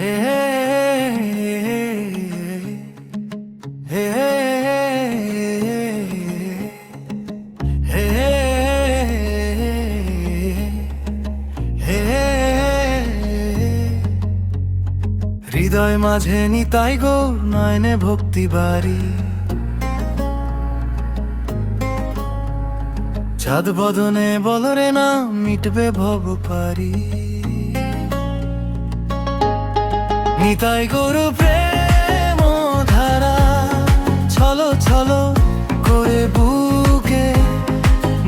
হে হে হে হে হৃদয় মাঝে নিতাই গৌর নয়নে ভক্তি বাড়ি চাঁদ বদনে বলরে না মিটবে ভব পারি নিতাই গরু প্রেম ধারা ছলো ছলো করে বুকে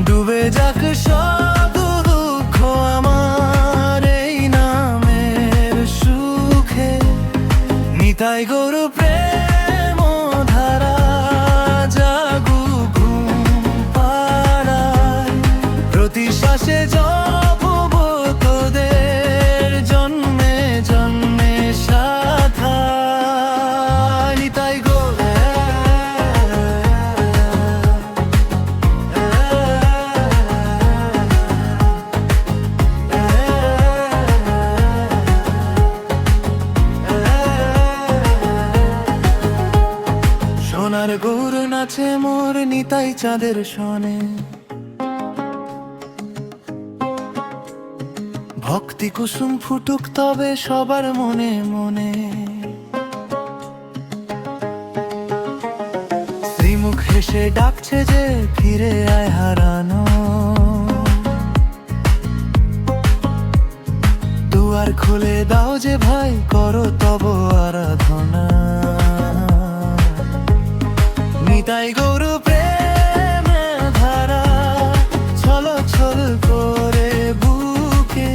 ডুবে যাক সব দুঃখ আমার এই নামের সুখে নিতাই গরু প্রেম ধারা জাগু ঘুম পাড়ায় প্রতি শ্বাসে জপব তোদের জন্মে জন্মে সাথা নিতাই গৌর সোনার গৌর নাচে মোর নিতাই চাঁদের সনে ভক্তি কুসুম ফুটুক তবে সবার মনে মনে শ্রীমুখ হেসে ডাকছে যে ফিরে আয় হারানো দুয়ার খুলে দাও যে ভাই করো তব আরাধনা নিতাই গৌর প্রেম ধারা ছলো ছল করে বুকে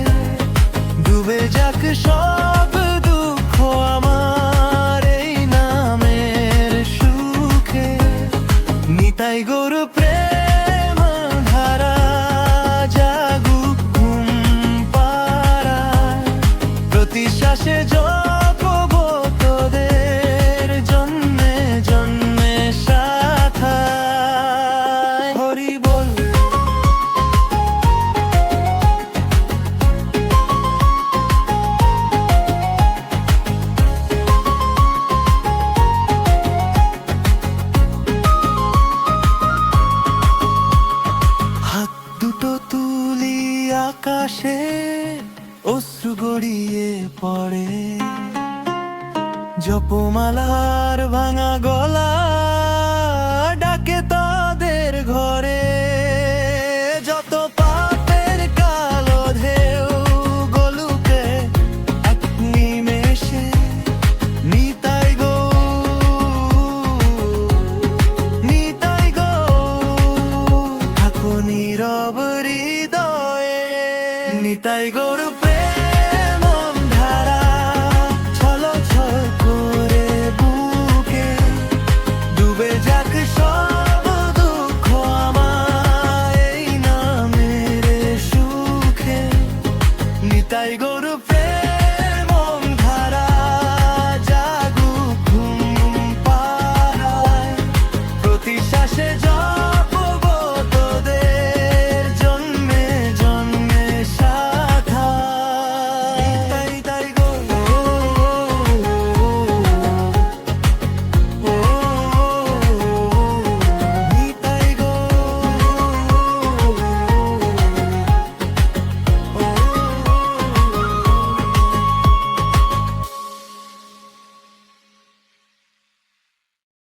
ডুবে যাক সব দুঃখ আমার এই নামের সুখে নিতাই গৌর প্রেম ধারা জাগু ঘুম পাড়ায় প্রতি শ্বাসে জপব তোদের জন্মে জন্মে সাথায় হরি বল হাত দুটো তুলি আকাশে অশ্রু গড়িয়ে পড়ে জপমালার ভাঙা গলা ডাকে তাদের ঘরে যত পাপের কালো ঢেউ গলুকে এক নিমেষে নিতাই গো থাকো নীরব হৃদয়ে নিতাই গৌর